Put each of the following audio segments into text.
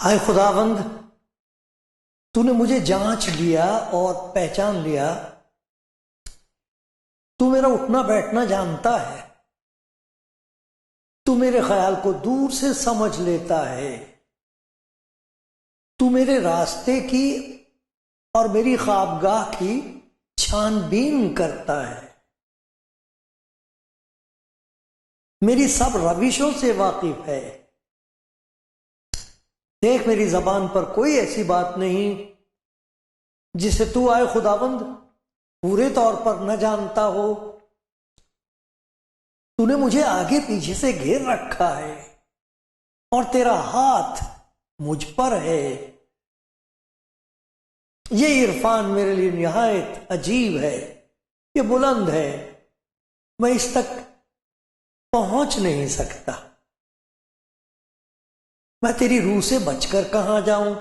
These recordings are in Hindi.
हाय खुदावंद, तूने मुझे जांच लिया और पहचान लिया। तू मेरा उठना बैठना जानता है। तू मेरे ख्याल को दूर से समझ लेता है। तू मेरे रास्ते की और मेरी ख्वाबगाह की छानबीन करता है। मेरी सब रविशों से वाकिफ है। देख, मेरी जबान पर कोई ऐसी बात नहीं जिसे तू आए खुदावंद पूरे तौर पर न जानता हो। तूने मुझे आगे पीछे से घेर रखा है और तेरा हाथ मुझ पर है। ये इरफान मेरे लिए निहायत अजीब है, ये बुलंद है, मैं इस तक पहुंच नहीं सकता। मैं तेरी रूह से बचकर कहां जाऊं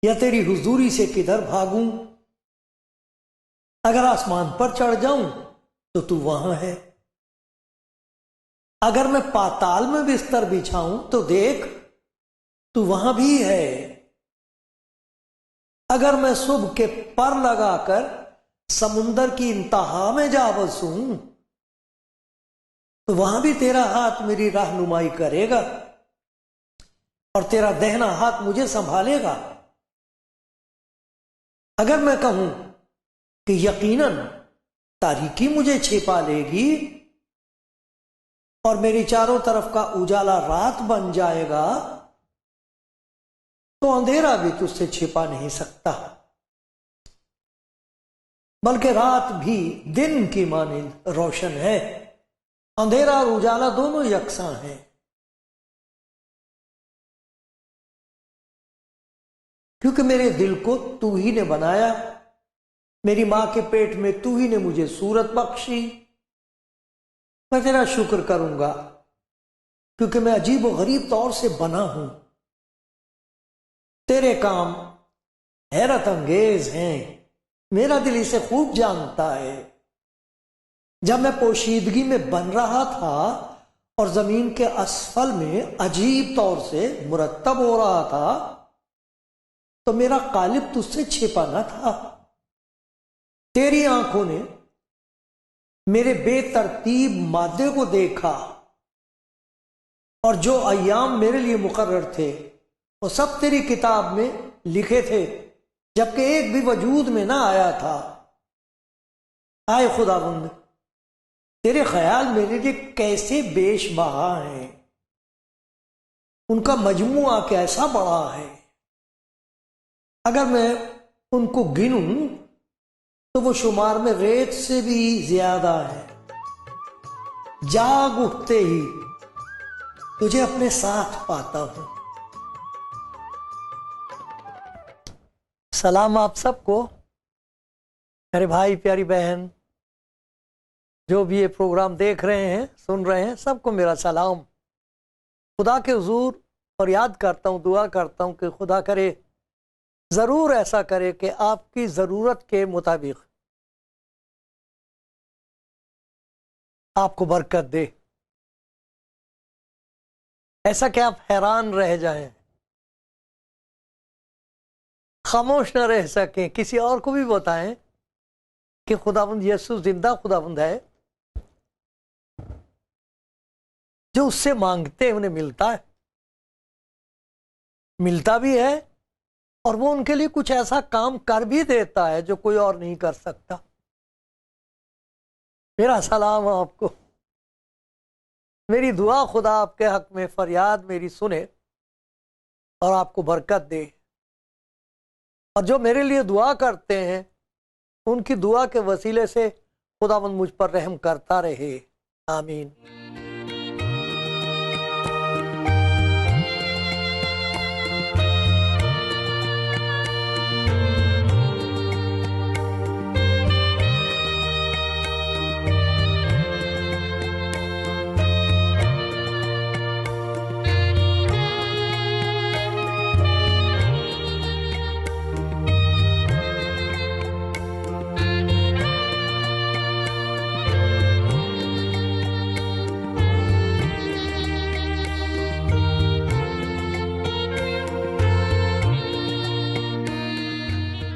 या तेरी हुजूरी से किधर भागूं। अगर आसमान पर चढ़ जाऊं तो तू वहां है। अगर मैं पाताल में बिस्तर बिछाऊं तो देख, तू वहां भी है। अगर मैं सुबह के पर लगाकर समुंदर की इंतहा में जा बसूं तो वहां भी तेरा हाथ मेरी रहनुमाई करेगा और तेरा दाहिना हाथ मुझे संभालेगा। अगर मैं कहूं कि यकीनन तारीकी मुझे छिपा लेगी और मेरी चारों तरफ का उजाला रात बन जाएगा, तो अंधेरा भी तुझसे छिपा नहीं सकता, बल्कि रात भी दिन की मानिंद रोशन है। अंधेरा और उजाला दोनों यकसां हैं। क्योंकि मेरे दिल को तू ही ने बनाया, मेरी मां के पेट में तू ही ने मुझे सूरत बख्शी। मैं तेरा शुक्र करूंगा क्योंकि मैं अजीब और गरीब तौर से बना हूं। तेरे काम हैरत अंगेज हैं, मेरा दिल इसे खूब जानता है। जब मैं पोशीदगी में बन रहा था और जमीन के असफल में अजीब तौर से मुरतब हो रहा था, तो मेरा कालिब तुझसे छिपा न था। तेरी आंखों ने मेरे बेतरतीब मादे को देखा और जो अय्याम मेरे लिए मुकर्रर थे वो सब तेरी किताब में लिखे थे, जबकि एक भी वजूद में ना आया था। आए खुदावंद, तेरे ख्याल मेरे लिए कैसे बेशबहा हैं, उनका मजमुआ कैसा बड़ा है। अगर मैं उनको गिनूं तो वो शुमार में रेत से भी ज्यादा है। जाग उठते ही तुझे अपने साथ पाता हूं। सलाम आप सबको, मेरे भाई प्यारी बहन, जो भी ये प्रोग्राम देख रहे हैं सुन रहे हैं, सबको मेरा सलाम। खुदा के हुजूर और याद करता हूँ, दुआ करता हूँ कि खुदा करे, ज़रूर ऐसा करे कि आपकी ज़रूरत के मुताबिक आपको बरकत दे। ऐसा कि आप हैरान रह जाएं, खामोश न रह सकें, किसी और को भी बताएं कि खुदावंद यीशु जिंदा खुदावंद है। जो उससे मांगते हैं उन्हें मिलता है, मिलता भी है, और वो उनके लिए कुछ ऐसा काम कर भी देता है जो कोई और नहीं कर सकता। मेरा सलाम आपको। मेरी दुआ खुदा आपके हक में फरियाद मेरी सुने और आपको बरकत दे। और जो मेरे लिए दुआ करते हैं उनकी दुआ के वसीले से खुदावंद मुझ पर रहम करता रहे। आमीन।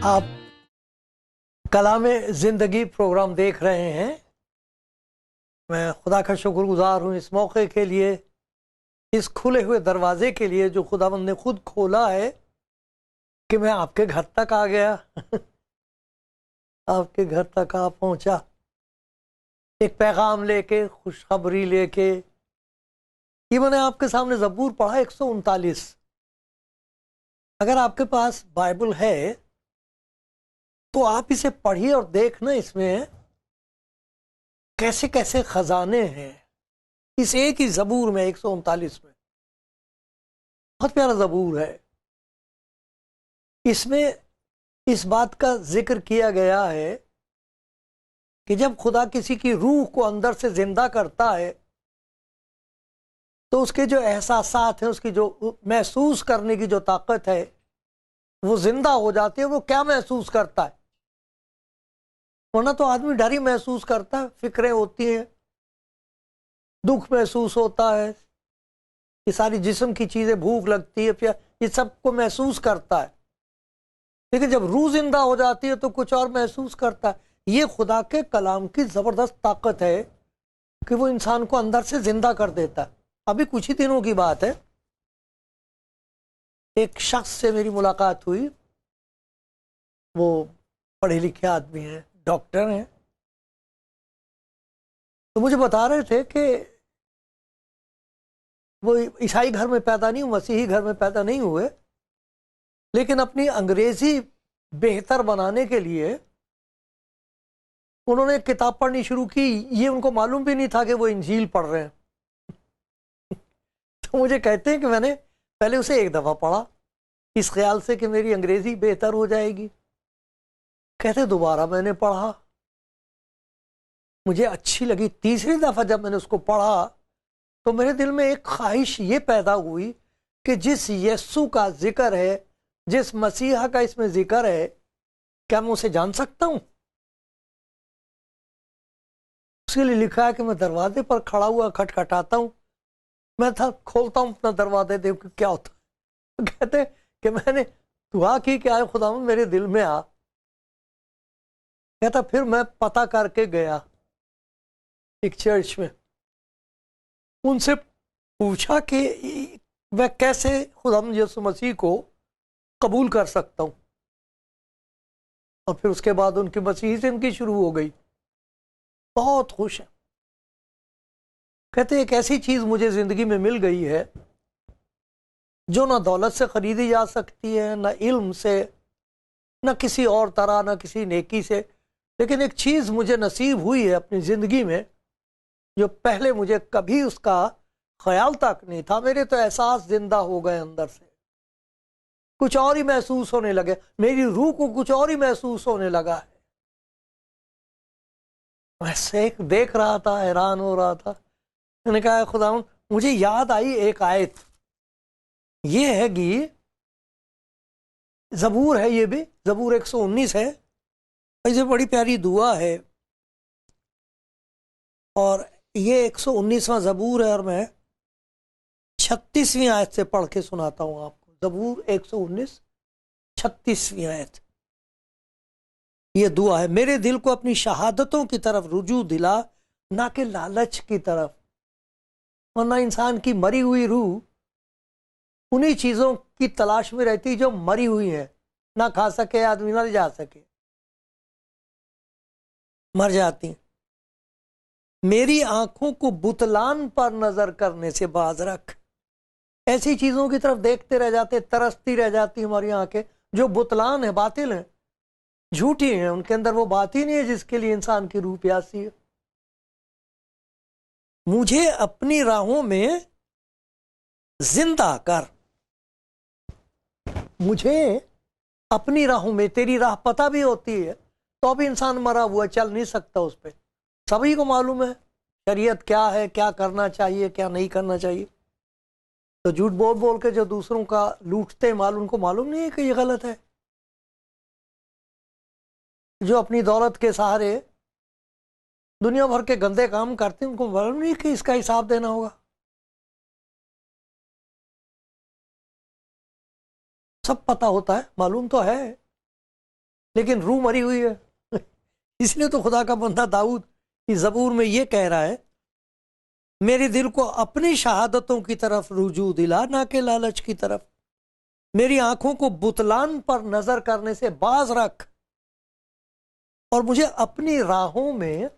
आप कलाम जिंदगी प्रोग्राम देख रहे हैं। मैं खुदा का शुक्रगुजार हूँ इस मौके के लिए, इस खुले हुए दरवाजे के लिए जो खुदावंद ने खुद खोला है कि मैं आपके घर तक आ गया आपके घर तक आ पहुंचा, एक पैगाम लेके, खुशखबरी लेके। ये मैंने आपके सामने जबूर पढ़ा 139। अगर आपके पास बाइबल है तो आप इसे पढ़िए और देखना इसमें कैसे कैसे खजाने हैं इस एक ही जबूर में, 139 में। बहुत प्यारा जबूर है। इसमें इस बात का जिक्र किया गया है कि जब खुदा किसी की रूह को अंदर से जिंदा करता है तो उसके जो एहसासात हैं, उसकी जो महसूस करने की जो ताकत है वो जिंदा हो जाती है। वो क्या महसूस करता है? वरना तो आदमी डर ही महसूस करता है, फिक्रें होती हैं, दुख महसूस होता है, ये सारी जिस्म की चीजें, भूख लगती है, फिर ये सब को महसूस करता है। लेकिन जब रूह जिंदा हो जाती है तो कुछ और महसूस करता है। ये खुदा के कलाम की जबरदस्त ताकत है कि वो इंसान को अंदर से जिंदा कर देता है। अभी कुछ ही दिनों की बात है, एक शख्स से मेरी मुलाकात हुई। वो पढ़े लिखे आदमी हैं, डॉक्टर हैं। तो मुझे बता रहे थे कि वो ईसाई घर में पैदा नहीं हुए, मसीही घर में पैदा नहीं हुए, लेकिन अपनी अंग्रेजी बेहतर बनाने के लिए उन्होंने किताब पढ़नी शुरू की। ये उनको मालूम भी नहीं था कि वो इंजील पढ़ रहे हैं तो मुझे कहते हैं कि मैंने पहले उसे एक दफ़ा पढ़ा इस ख्याल से कि मेरी अंग्रेजी बेहतर हो जाएगी। कहते दोबारा मैंने पढ़ा, मुझे अच्छी लगी। तीसरी दफ़ा जब मैंने उसको पढ़ा तो मेरे दिल में एक ख्वाहिश ये पैदा हुई कि जिस यीशु का जिक्र है, जिस मसीहा का इसमें जिक्र है, क्या मैं उसे जान सकता हूं? उसके लिए लिखा है कि मैं दरवाजे पर खड़ा हुआ खटखटाता हूं, मैं था खोलता हूं अपना दरवाजे, देख क्या होता है। तो कहते कि मैंने दुआ की कि आए खुदा मेरे दिल में आ। कहता फिर मैं पता करके गया एक चर्च में, उनसे पूछा कि वह कैसे खुदा यीशु मसीह को कबूल कर सकता हूं। और फिर उसके बाद उनकी मसीही जिंदगी शुरू हो गई। बहुत खुश है। कहते एक ऐसी चीज मुझे जिंदगी में मिल गई है जो ना दौलत से खरीदी जा सकती है, ना इल्म से, ना किसी और तरह, ना किसी नेकी से। लेकिन एक चीज मुझे नसीब हुई है अपनी जिंदगी में जो पहले मुझे कभी उसका ख्याल तक नहीं था। मेरे तो एहसास जिंदा हो गए, अंदर से कुछ और ही महसूस होने लगे, मेरी रूह को कुछ और ही महसूस होने लगा है। वैसे देख रहा था, हैरान हो रहा था। मैंने कहा खुदा, मुझे याद आई एक आयत, ये है कि जबूर है, ये भी जबूर 119 है। ऐसे बड़ी प्यारी दुआ है और ये 119वां जबूर है और मैं 36वीं आयत से पढ़ के सुनाता हूं आपको। जबूर 119 36वीं आयत। ये दुआ है, मेरे दिल को अपनी शहादतों की तरफ रुजू दिला, ना कि लालच की तरफ। वरना इंसान की मरी हुई रूह उन्हीं चीजों की तलाश में रहती जो मरी हुई है, ना खा सके आदमी, ना ले जा सके, मर जाती। मेरी आंखों को बुतलान पर नजर करने से बाज रख। ऐसी चीजों की तरफ देखते रह जाते, तरसती रह जाती हमारी आंखें जो बुतलान है, बातिल है, झूठी है, उनके अंदर वो बात ही नहीं है जिसके लिए इंसान की रूह प्यासी है। मुझे अपनी राहों में जिंदा कर। मुझे अपनी राहों में, तेरी राह पता भी होती है तो भी इंसान मरा हुआ चल नहीं सकता उस पर। सभी को मालूम है शरीयत क्या है, क्या करना चाहिए, क्या नहीं करना चाहिए। तो झूठ बोल बोल के जो दूसरों का लूटते माल, उनको मालूम नहीं है कि ये गलत है। जो अपनी दौलत के सहारे दुनिया भर के गंदे काम करते हैं, उनको मालूम नहीं कि इसका हिसाब देना होगा। सब पता होता है, मालूम तो है, लेकिन रूह मरी हुई है। इसलिए तो खुदा का बंदा दाऊद की ज़बूर में ये कह रहा है, मेरे दिल को अपनी शहादतों की तरफ रुजू दिला, ना के लालच की तरफ। मेरी आंखों को बुतलान पर नजर करने से बाज रख, और मुझे अपनी राहों में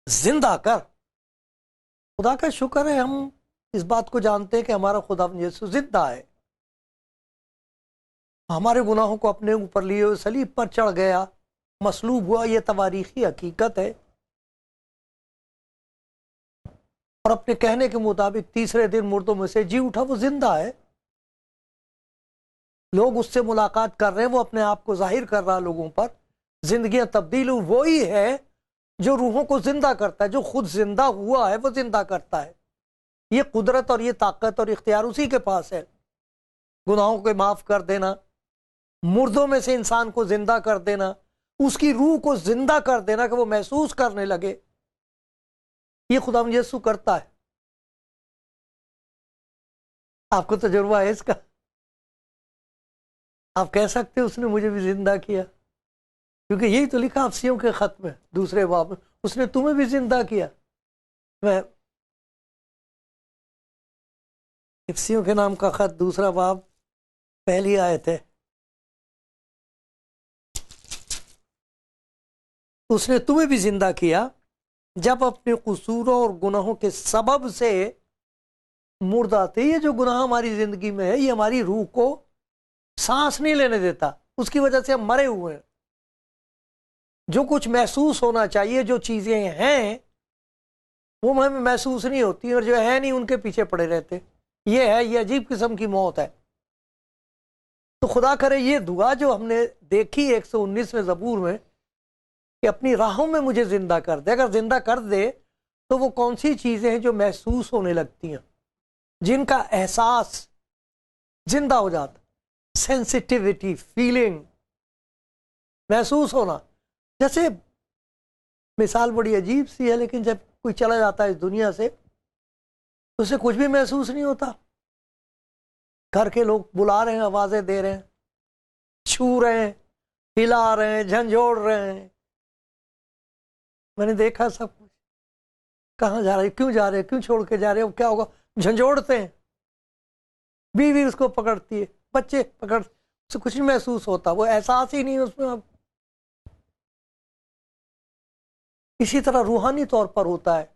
जिंदा कर। खुदा का शुक्र है, हम इस बात को जानते हैं कि हमारा खुदा यीशु जिंदा है। हमारे गुनाहों को अपने ऊपर लिए हुए सलीब पर चढ़ गया, मसलूब हुआ, यह तवारीखी हकीकत है। और अपने कहने के मुताबिक तीसरे दिन मुर्दों में से जी उठा, वो जिंदा है। लोग उससे मुलाकात कर रहे हैं, वो अपने आप को जाहिर कर रहा है लोगों पर। जिंदगियां तब्दील हुई, वो ही है जो रूहों को जिंदा करता है। जो खुद जिंदा हुआ है वो जिंदा करता है। ये कुदरत और ये ताकत और इख्तियार उसी के पास है। गुनाहों को माफ कर देना, मुर्दों में से इंसान को जिंदा कर देना, उसकी रूह को जिंदा कर देना कि वो महसूस करने लगे, ये खुदा यीशु करता है। आपको तजुर्बा है इसका? आप कह सकते हो उसने मुझे भी जिंदा किया, क्योंकि यही तो लिखा अफसियों के खत में दूसरे बाब में, उसने तुम्हें भी जिंदा किया। मैं अफसियों के नाम का खत दूसरा बाब पहली आयत है। उसने तुम्हें भी जिंदा किया जब अपने कसूरों और गुनाहों के सबब से मुर्दा थे। ये जो गुनाह हमारी जिंदगी में है, ये हमारी रूह को सांस नहीं लेने देता, उसकी वजह से हम मरे हुए हैं। जो कुछ महसूस होना चाहिए, जो चीजें हैं वो हमें महसूस नहीं होती, और जो है नहीं उनके पीछे पड़े रहते। ये है, ये अजीब किस्म की मौत है। तो खुदा करे ये दुआ जो हमने देखी 119वें ज़बूर में कि अपनी राहों में मुझे जिंदा कर दे, अगर जिंदा कर दे तो वो कौन सी चीजें हैं जो महसूस होने लगती हैं, जिनका एहसास जिंदा हो जाता। सेंसिटिविटी, फीलिंग, महसूस होना। जैसे मिसाल बड़ी अजीब सी है, लेकिन जब कोई चला जाता है इस दुनिया से तो उसे कुछ भी महसूस नहीं होता। घर के लोग बुला रहे हैं, आवाजें दे रहे हैं, छू रहे हैं, हिला रहे हैं, झंझोड़ रहे हैं, मैंने देखा सब कुछ। कहाँ जा रहे, क्यों जा रहे, क्यों छोड़ के जा रहे हो, क्या होगा, झंझोड़ते हैं। बीवी उसको पकड़ती है, बच्चे पकड़, उसे कुछ नहीं महसूस होता, वो एहसास ही नहीं है उसमें। अब इसी तरह रूहानी तौर पर होता है,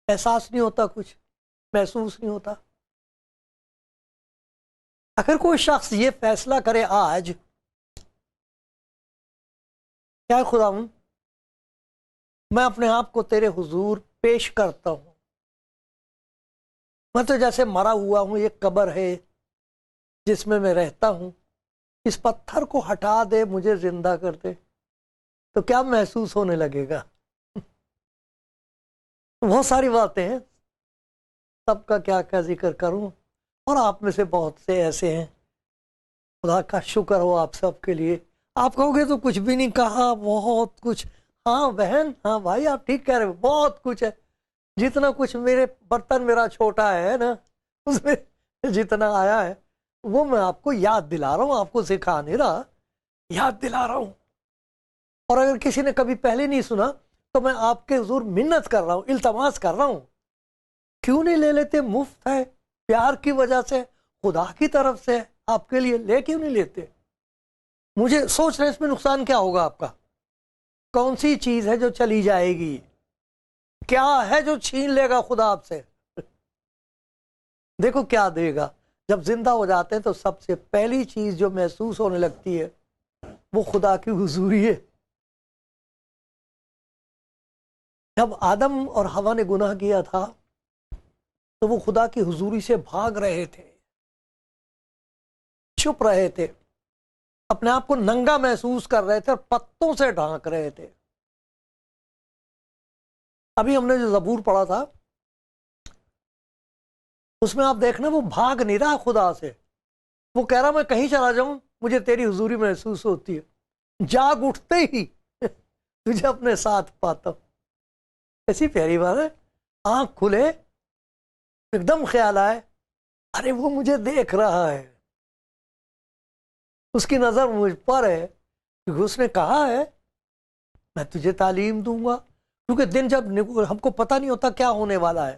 एहसास नहीं होता, कुछ महसूस नहीं होता। अगर कोई शख्स ये फैसला करे आज, क्या खुदा मैं अपने आप को तेरे हुजूर पेश करता हूं, मैं तो जैसे मरा हुआ हूं, एक कब्र है जिसमें मैं रहता हूं, इस पत्थर को हटा दे, मुझे जिंदा कर दे, तो क्या महसूस होने लगेगा? बहुत सारी बातें हैं, सबका क्या क्या जिक्र करूं। और आप में से बहुत से ऐसे हैं, खुदा का शुक्र हो आप सबके लिए। आप कहोगे तो कुछ भी नहीं कहा, बहुत कुछ। हाँ बहन, हाँ भाई, आप ठीक कह रहे हो, बहुत कुछ है। जितना कुछ मेरे बर्तन मेरा छोटा है ना, उसमें जितना आया है वो मैं आपको याद दिला रहा हूँ, आपको सिखा नहीं रहा, याद दिला रहा हूँ। और अगर किसी ने कभी पहले नहीं सुना तो मैं आपके हुजूर मिन्नत कर रहा हूँ, इल्तमास कर रहा हूँ, क्यों नहीं ले लेते? मुफ्त है, प्यार की वजह से, खुदा की तरफ से आपके लिए, ले क्यों नहीं लेते? मुझे सोच रहे इसमें नुकसान क्या होगा आपका? कौन सी चीज है जो चली जाएगी? क्या है जो छीन लेगा खुदा आपसे? देखो क्या देगा। जब जिंदा हो जाते हैं तो सबसे पहली चीज जो महसूस होने लगती है वो खुदा की हुजूरी है। जब आदम और हवा ने गुनाह किया था तो वो खुदा की हुजूरी से भाग रहे थे, छुप रहे थे, अपने आप को नंगा महसूस कर रहे थे और पत्तों से ढांक रहे थे। अभी हमने जो ज़बूर पढ़ा था उसमें आप देखना वो भाग नहीं रहा खुदा से, वो कह रहा मैं कहीं चला जाऊं मुझे तेरी हुजूरी महसूस होती है, जाग उठते ही तुझे अपने साथ पाता हूं। ऐसी प्यारी बात है। आंख खुले, एकदम ख्याल आए, अरे वो मुझे देख रहा है, उसकी नजर मुझ पर है, क्योंकि उसने कहा है मैं तुझे तालीम दूंगा। क्योंकि दिन जब हमको पता नहीं होता क्या होने वाला है,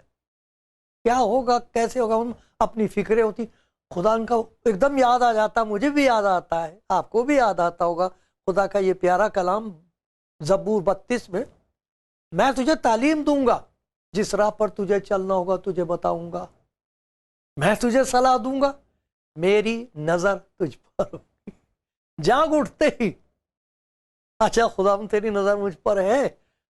क्या होगा, कैसे होगा, हम अपनी फिक्रें होती। खुदा का एकदम याद आ जाता, मुझे भी याद आता है, आपको भी याद आता होगा खुदा का ये प्यारा कलाम जबूर 32 में, मैं तुझे तालीम दूंगा, जिस राह पर तुझे चलना होगा तुझे बताऊंगा, मैं तुझे सलाह दूंगा, मेरी नजर तुझ पर होगी। जाग उठते ही अच्छा खुदा तेरी नजर मुझ पर है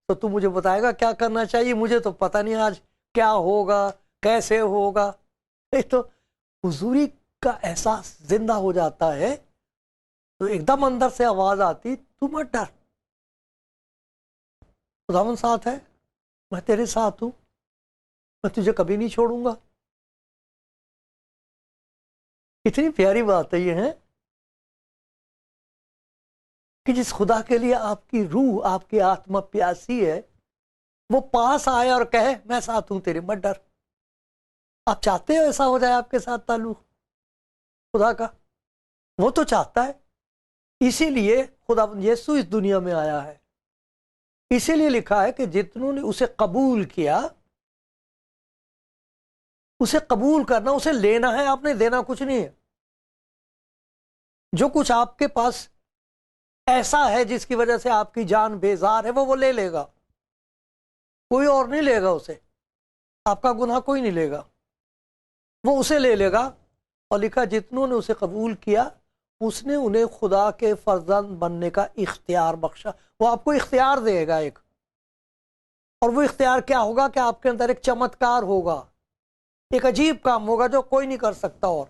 तो तू मुझे बताएगा क्या करना चाहिए, मुझे तो पता नहीं आज क्या होगा, कैसे होगा। ये तो हुजूरी का एहसास जिंदा हो जाता है, तो एकदम अंदर से आवाज आती, तू मत डर, खुदावन साथ है, मैं तेरे साथ हूं, मैं तुझे कभी नहीं छोड़ूंगा। इतनी प्यारी बात है ये है कि जिस खुदा के लिए आपकी रूह, आपकी आत्मा प्यासी है, वो पास आए और कहे मैं साथ हूं तेरे, मत डर। आप चाहते हो ऐसा हो जाए आपके साथ ताल्लुक खुदा का? वो तो चाहता है, इसीलिए खुदा यीशु इस दुनिया में आया है। इसीलिए लिखा है कि जितनों ने उसे कबूल किया, उसे कबूल करना, उसे लेना है, आपने देना कुछ नहीं है। जो कुछ आपके पास ऐसा है जिसकी वजह से आपकी जान बेजार है, वो ले लेगा, कोई और नहीं लेगा उसे, आपका गुनाह कोई नहीं लेगा, वो उसे ले लेगा। और लिखा जितनों ने उसे कबूल किया उसने उन्हें खुदा के फर्जंद बनने का इख्तियार बख्शा। वो आपको इख्तियार देगा एक, और वो इख्तियार क्या होगा कि आपके अंदर एक चमत्कार होगा, एक अजीब काम होगा जो कोई नहीं कर सकता। और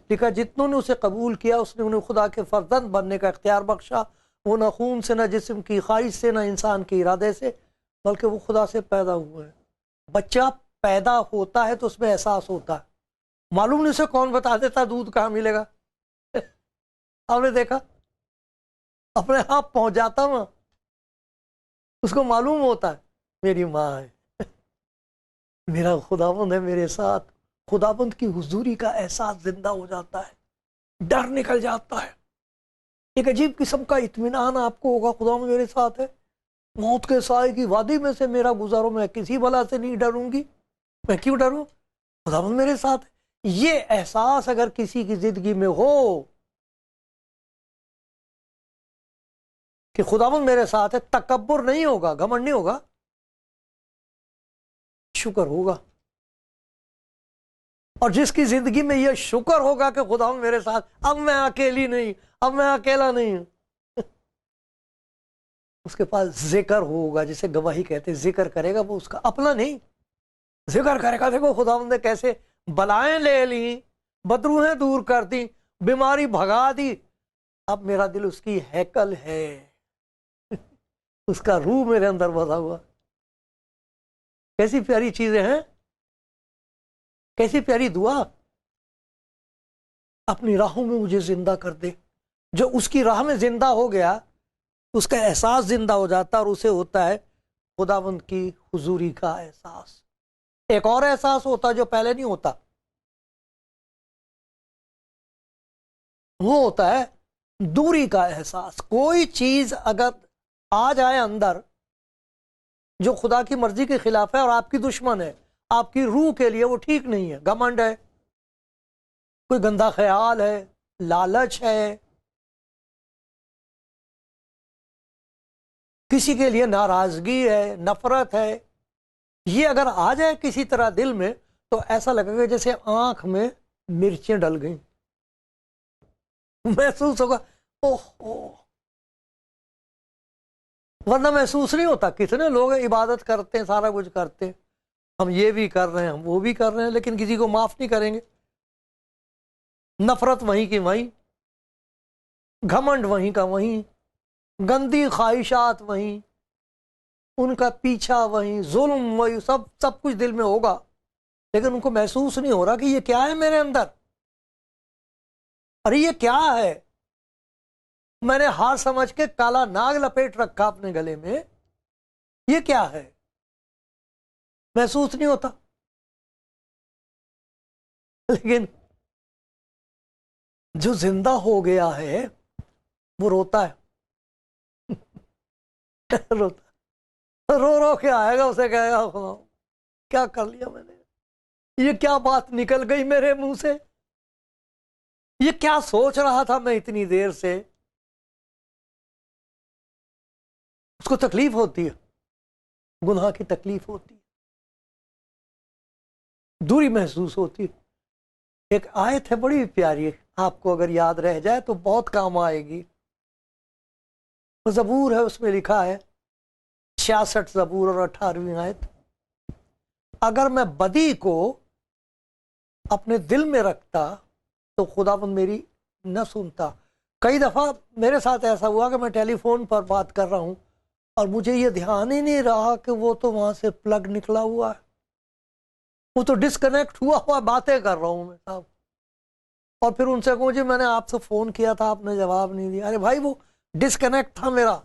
लिखा जितनों ने उसे कबूल किया उसने उन्हें खुदा के फर्जंद बनने का इख्तियार बख्शा। वो न खून से, न जिस्म की ख्वाहिश से, न इंसान के इरादे से, बल्कि वो खुदा से पैदा हुए हैं। बच्चा पैदा होता है तो उसमें एहसास होता है, मालूम नहीं उसे कौन बता देता दूध कहाँ मिलेगा। आपने देखा, अपने आप पहुंच जाता वहां, उसको मालूम होता है मेरी माँ है, मेरा खुदाबंद है मेरे साथ। खुदाबंद की हुजूरी का एहसास जिंदा हो जाता है, डर निकल जाता है, एक अजीब किस्म का इत्मीनान आपको होगा, खुदाबंद मेरे साथ है। मौत के साए की वादी में से मेरा गुजारो, मैं किसी बला से नहीं डरूंगी, मैं क्यों डरूं, खुदाबंद मेरे साथ है। ये एहसास अगर किसी की जिंदगी में हो कि खुदाबंद मेरे साथ है, तकब्बुर नहीं होगा, घमंड नहीं होगा, शुक्र होगा। और जिसकी जिंदगी में यह शुक्र होगा कि खुदाबंद मेरे साथ, अब मैं अकेली नहीं, अब मैं अकेला नहीं हूं, उसके पास जिक्र होगा, जिसे गवाही कहते, जिक्र करेगा, वो उसका अपना नहीं, जिक्र करेगा, देखो खुदावंद ने कैसे बलाएं ले ली, बदरूहें दूर कर दी, बीमारी भगा दी, अब मेरा दिल उसकी हैकल है, उसका रूह मेरे अंदर बसा हुआ। कैसी प्यारी चीजें हैं, कैसी प्यारी दुआ। अपनी राहों में मुझे जिंदा कर दे। जो उसकी राह में जिंदा हो गया उसका एहसास जिंदा हो जाता, और उसे होता है खुदावंद की हुजूरी का एहसास। एक और एहसास होता जो पहले नहीं होता, वो होता है दूरी का एहसास। कोई चीज अगर आ जाए अंदर जो खुदा की मर्जी के खिलाफ है और आपकी दुश्मन है, आपकी रूह के लिए वो ठीक नहीं है, घमंड है, कोई गंदा ख्याल है, लालच है, किसी के लिए नाराजगी है, नफरत है, ये अगर आ जाए किसी तरह दिल में तो ऐसा लगेगा जैसे आंख में मिर्चें डल गई, महसूस होगा ओहो, वरना महसूस नहीं होता। कितने लोग इबादत करते हैं, सारा कुछ करते हैं, हम ये भी कर रहे हैं, हम वो भी कर रहे हैं, लेकिन किसी को माफ नहीं करेंगे। नफरत वहीं की वहीं, घमंड वहीं का वहीं, गंदी ख्वाहिशात वहीं, उनका पीछा वहीं, जुल्म वही, सब सब कुछ दिल में होगा, लेकिन उनको महसूस नहीं हो रहा कि ये क्या है मेरे अंदर, अरे ये क्या है, मैंने हार समझ के काला नाग लपेट रखा अपने गले में, ये क्या है, महसूस नहीं होता। लेकिन जो जिंदा हो गया है वो रोता है, रोता रो रो के आएगा, उसे कहेगा खुदा क्या कर लिया मैंने, ये क्या बात निकल गई मेरे मुंह से, ये क्या सोच रहा था मैं इतनी देर से। उसको तकलीफ होती है, गुनाह की तकलीफ होती है, दूरी महसूस होती है। एक आयत है बड़ी प्यारी, आपको अगर याद रह जाए तो बहुत काम आएगी। वो ज़बूर है, उसमें लिखा है 66 ज़बूर और 18वीं आयत, अगर मैं बदी को अपने दिल में रखता तो खुदावंद मेरी न सुनता। कई दफ़ा मेरे साथ ऐसा हुआ कि मैं टेलीफोन पर बात कर रहा हूं और मुझे ये ध्यान ही नहीं रहा कि वो तो वहां से प्लग निकला हुआ है, वो तो डिस्कनेक्ट हुआ हुआ बातें कर रहा हूं मैं साहब। और फिर उनसे कहूँ जी मैंने आपसे फोन किया था, आपने जवाब नहीं दिया। अरे भाई वो डिस्कनेक्ट था मेरा।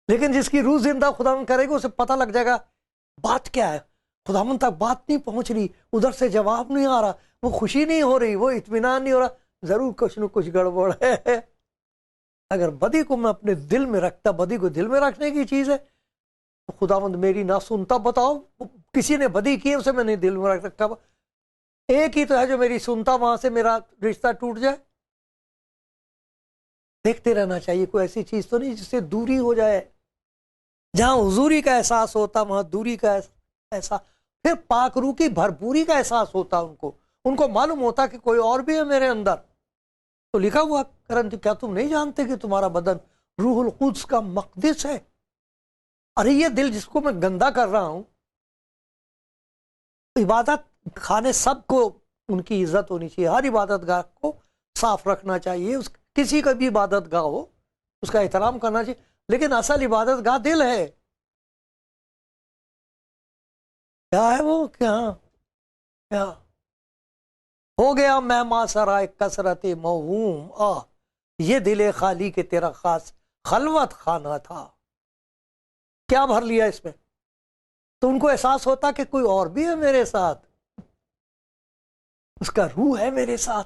लेकिन जिसकी रूह जिंदा खुदावन करेगी उसे पता लग जाएगा बात क्या है, खुदावन तक बात नहीं पहुंच रही, उधर से जवाब नहीं आ रहा, वो खुशी नहीं हो रही, वो इत्मीनान नहीं हो रहा, जरूर कुछ न कुछ गड़बड़ है। अगर बदी को मैं अपने दिल में रखता, बदी को दिल में रखने की चीज है, तो खुदावंद मेरी ना सुनता। बताओ किसी ने बदी की, उसे मैंने दिल में रख रखा, एक ही तो है जो मेरी सुनता, वहां से मेरा रिश्ता टूट जाए। देखते रहना चाहिए, कोई ऐसी चीज तो नहीं जिससे दूरी हो जाए। जहां हुजूरी का एहसास होता वहां दूरी का एहसास, फिर पाक रूह की भरपूरी का एहसास होता उनको मालूम होता कि कोई और भी है मेरे अंदर। तो लिखा हुआ करंती, क्या तुम नहीं जानते कि तुम्हारा बदन रूहुल कुद्स का मकदिस है। अरे ये दिल जिसको मैं गंदा कर रहा हूं, इबादत खाने सबको उनकी इज्जत होनी चाहिए, हर इबादत गाह को साफ रखना चाहिए, किसी का भी इबादत गाह हो उसका एहतराम करना चाहिए, लेकिन असल इबादत गाह दिल है। क्या है वो, क्या क्या हो गया मैं मासराय कसरत मौहूम, ये दिले खाली के तेरा खास खलवत खाना था। क्या भर लिया इसमें, तो उनको एहसास होता कि कोई और भी है मेरे साथ, उसका रूह है मेरे साथ,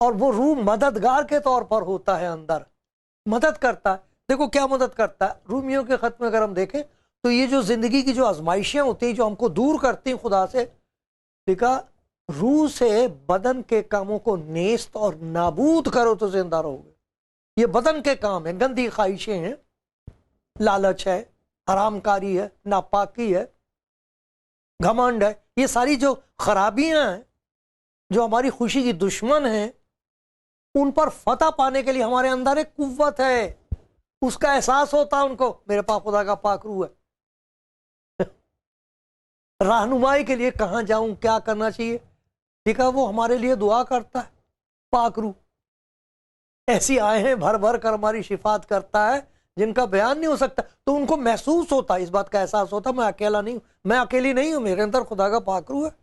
और वो रूह मददगार के तौर पर होता है, अंदर मदद करता है। देखो क्या मदद करता है, रूमियों के खत में अगर हम देखें तो ये जो जिंदगी की जो आजमाइशें होती हैं जो हमको दूर करती हैं खुदा से, लिखा रूह से बदन के कामों को नेस्त और नाबूद करो तो जिंदा रहोगे। ये बदन के काम है, गंदी ख्वाहिशें हैं, लालच है, हरामकारी है, नापाकी है, घमंड है, ये सारी जो खराबियां हैं जो हमारी खुशी की दुश्मन हैं, उन पर फतह पाने के लिए हमारे अंदर एक कुव्वत है, उसका एहसास होता है उनको, मेरे पास खुदा का पाक रूह है। रहनुमाई के लिए कहां जाऊं, क्या करना चाहिए, देखा वो हमारे लिए दुआ करता है। पाक रूह ऐसी आए हैं भर भर कर हमारी शिफात करता है जिनका बयान नहीं हो सकता। तो उनको महसूस होता, इस बात का एहसास होता, मैं अकेला नहीं हूं, मैं अकेली नहीं हूं, मेरे अंदर खुदा का पाक रूह है,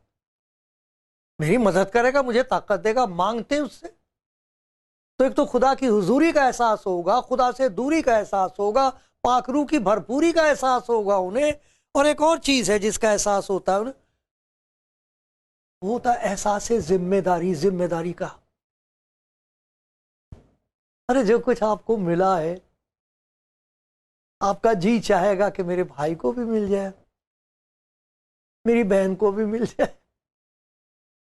मेरी मदद करेगा, मुझे ताकत देगा, मांगते हैं उससे। तो एक तो खुदा की हुजूरी का एहसास होगा, खुदा से दूरी का एहसास होगा, पाक रूह की भरपूरी का एहसास होगा उन्हें, और एक और चीज है जिसका एहसास होता है उन्हें, वो होता है एहसास जिम्मेदारी, जिम्मेदारी का। अरे जो कुछ आपको मिला है, आपका जी चाहेगा कि मेरे भाई को भी मिल जाए, मेरी बहन को भी मिल जाए,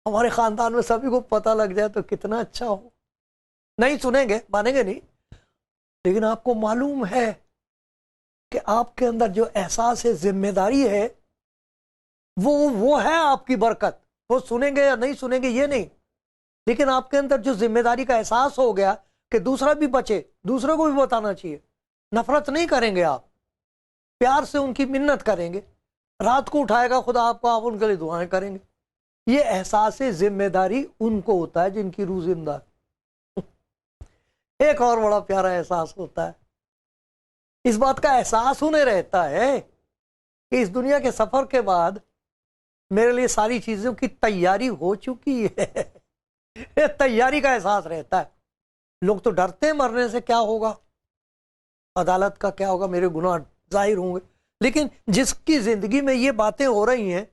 हमारे खानदान में सभी को पता लग जाए तो कितना अच्छा हो। नहीं सुनेंगे, मानेंगे नहीं, लेकिन आपको मालूम है कि आपके अंदर जो एहसास है, जिम्मेदारी है, वो है आपकी बरकत। वो सुनेंगे या नहीं सुनेंगे ये नहीं, लेकिन आपके अंदर जो जिम्मेदारी का एहसास हो गया कि दूसरा भी बचे, दूसरे को भी बताना चाहिए, नफरत नहीं करेंगे आप, प्यार से उनकी मिन्नत करेंगे, रात को उठाएगा खुदा आपको, आप उनके लिए दुआएं करेंगे। ये एहसास जिम्मेदारी उनको होता है जिनकी रूह जिंदा। एक और बड़ा प्यारा एहसास होता है, इस बात का एहसास उन्हें रहता है कि इस दुनिया के सफर के बाद मेरे लिए सारी चीजों की तैयारी हो चुकी है। तैयारी का एहसास रहता है। लोग तो डरते हैं मरने से, क्या होगा, अदालत का क्या होगा, मेरे गुनाह जाहिर होंगे, लेकिन जिसकी जिंदगी में ये बातें हो रही हैं,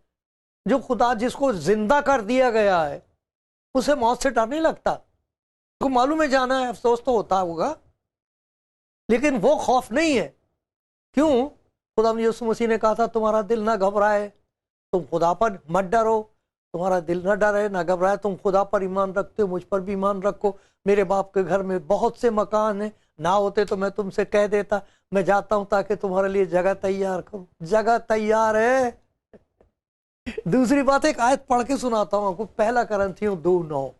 जो खुदा जिसको जिंदा कर दिया गया है, उसे मौत से डर नहीं लगता। को मालूम है जाना है, अफसोस तो होता होगा, लेकिन वो खौफ नहीं है। क्यों? खुदा यीशु मसीह ने कहा था तुम्हारा दिल ना घबराए, तुम खुदा पर मत डरो, तुम्हारा दिल ना डरे ना घबराए, तुम खुदा पर ईमान रखते हो, मुझ पर भी ईमान रखो। मेरे बाप के घर में बहुत से मकान हैं, ना होते तो मैं तुमसे कह देता। मैं जाता हूं ताकि तुम्हारे लिए जगह तैयार करूं। जगह तैयार है। दूसरी बात, एक आयत पढ़ के सुनाता हूं आपको, पहला करंथियों 2:9।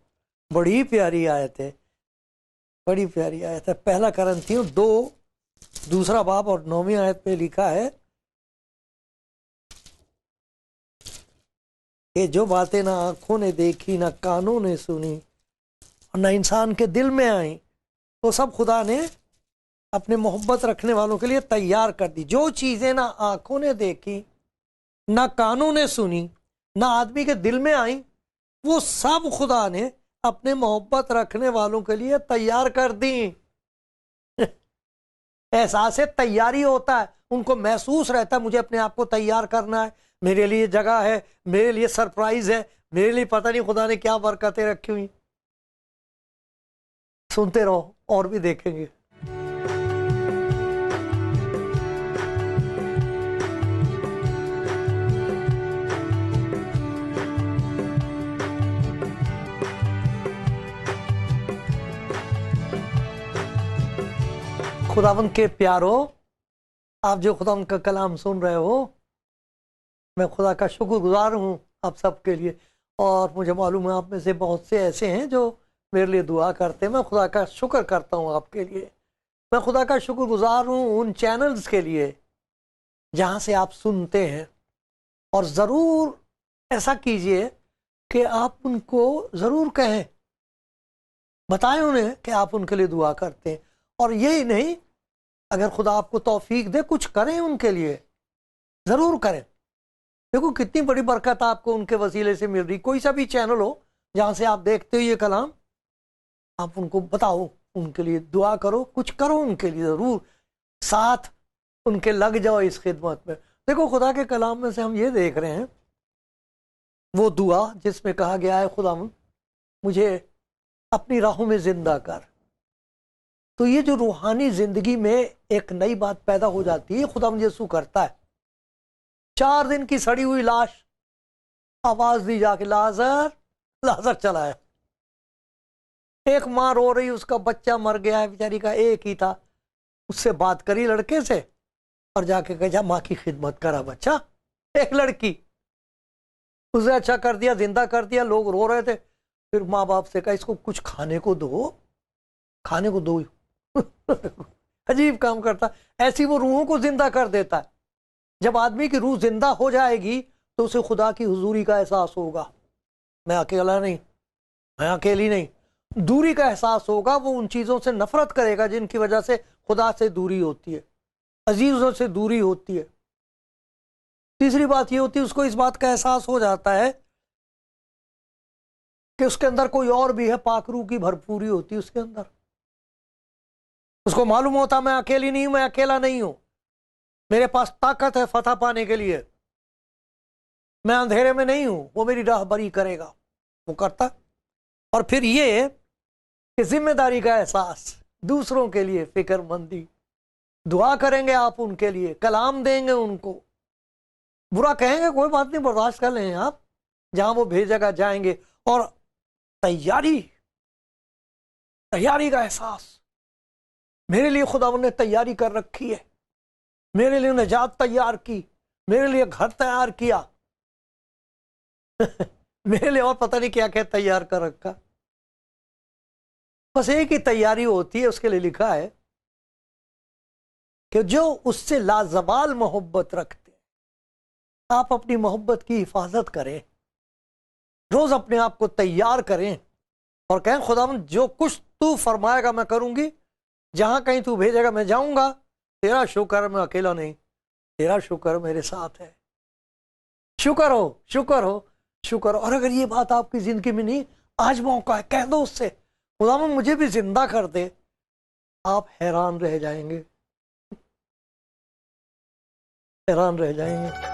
बड़ी प्यारी आयत है, बड़ी प्यारी आयत है। पहला करंथियों 2 दूसरा बाब और 9वीं आयत में लिखा है कि जो बातें ना आंखों ने देखी, ना कानों ने सुनी, और ना इंसान के दिल में आई, तो सब खुदा ने अपने मोहब्बत रखने वालों के लिए तैयार कर दी। जो चीजें ना आंखों ने देखी, ना कानों ने सुनी, ना आदमी के दिल में आई, वो सब खुदा ने अपने मोहब्बत रखने वालों के लिए तैयार कर दी। एहसास है, तैयारी होता है, उनको महसूस रहता है मुझे अपने आप को तैयार करना है, मेरे लिए जगह है, मेरे लिए सरप्राइज है, मेरे लिए पता नहीं खुदा ने क्या बरकतें रखी हुई। सुनते रहो और भी देखेंगे। खुदावंद के प्यारो, आप जो खुदावंद का कलाम सुन रहे हो, मैं खुदा का शुक्रगुजार हूँ आप सबके लिए। और मुझे मालूम है आप में से बहुत से ऐसे हैं जो मेरे लिए दुआ करते हैं। मैं खुदा का शुक्र करता हूँ आपके लिए। मैं खुदा का शुक्रगुजार हूँ उन चैनल्स के लिए जहाँ से आप सुनते हैं। और ज़रूर ऐसा कीजिए कि आप उनको ज़रूर कहें, बताएं उन्हें कि आप उनके लिए दुआ करते हैं। और यही नहीं, अगर खुदा आपको तौफीक दे कुछ करें उनके लिए, ज़रूर करें। देखो कितनी बड़ी बरकत आपको उनके वसीले से मिल रही। कोई सा भी चैनल हो जहाँ से आप देखते हो ये कलाम, आप उनको बताओ, उनके लिए दुआ करो, कुछ करो उनके लिए, ज़रूर साथ उनके लग जाओ इस खिदमत में। देखो खुदा के कलाम में से हम ये देख रहे हैं वो दुआ जिसमें कहा गया है खुदा मुझे अपनी राहों में जिंदा कर। तो ये जो रूहानी जिंदगी में एक नई बात पैदा हो जाती है, खुदा यीशु करता है। 4 दिन की सड़ी हुई लाश, आवाज दी जाके लाजर लाजर चला है। एक माँ रो रही, उसका बच्चा मर गया है, बेचारी का एक ही था। उससे बात करी लड़के से और जाके कहा माँ की खिदमत करा बच्चा। एक लड़की, उसे अच्छा कर दिया, जिंदा कर दिया। लोग रो रहे थे, फिर माँ बाप से कहा इसको कुछ खाने को दो, खाने को दो। अजीब काम करता। ऐसी वो रूहों को जिंदा कर देता है। जब आदमी की रूह जिंदा हो जाएगी तो उसे खुदा की हुजूरी का एहसास होगा। मैं अकेला नहीं, मैं अकेली नहीं, दूरी का एहसास होगा। वो उन चीजों से नफरत करेगा जिनकी वजह से खुदा से दूरी होती है, अजीजों से दूरी होती है। तीसरी बात ये होती है, उसको इस बात का एहसास हो जाता है कि उसके अंदर कोई और भी है, पाकरू की भरपूरी होती है उसके अंदर। उसको मालूम होता मैं अकेली नहीं हूं, मैं अकेला नहीं हूं, मेरे पास ताकत है फतह पाने के लिए, मैं अंधेरे में नहीं हूं, वो मेरी राहबरी करेगा, वो करता। और फिर ये कि जिम्मेदारी का एहसास, दूसरों के लिए फिक्रमंदी, दुआ करेंगे आप उनके लिए, कलाम देंगे उनको, बुरा कहेंगे कोई बात नहीं, बर्दाश्त कर लें आप, जहां वो भेजेगा जाएंगे। और तैयारी, तैयारी का एहसास, मेरे लिए खुदा ने तैयारी कर रखी है, मेरे लिए निजात तैयार की, मेरे लिए घर तैयार किया। मेरे लिए और पता नहीं क्या क्या तैयार कर रखा। बस एक ही तैयारी होती है, उसके लिए लिखा है कि जो उससे लाजवाल मोहब्बत रखते हैं। आप अपनी मोहब्बत की हिफाजत करें, रोज अपने आप को तैयार करें और कहें खुदावंद जो कुछ तू फरमाएगा मैं करूंगी, जहां कहीं तू भेजेगा मैं जाऊंगा। तेरा शुक्र, मैं अकेला नहीं, तेरा शुक्र मेरे साथ है। शुक्र हो, शुक्र हो, शुक्र हो। और अगर ये बात आपकी जिंदगी में नहीं, आज मौका है, कह दो उससे खुदावंद मुझे भी जिंदा कर दे। आप हैरान रह जाएंगे, हैरान रह जाएंगे।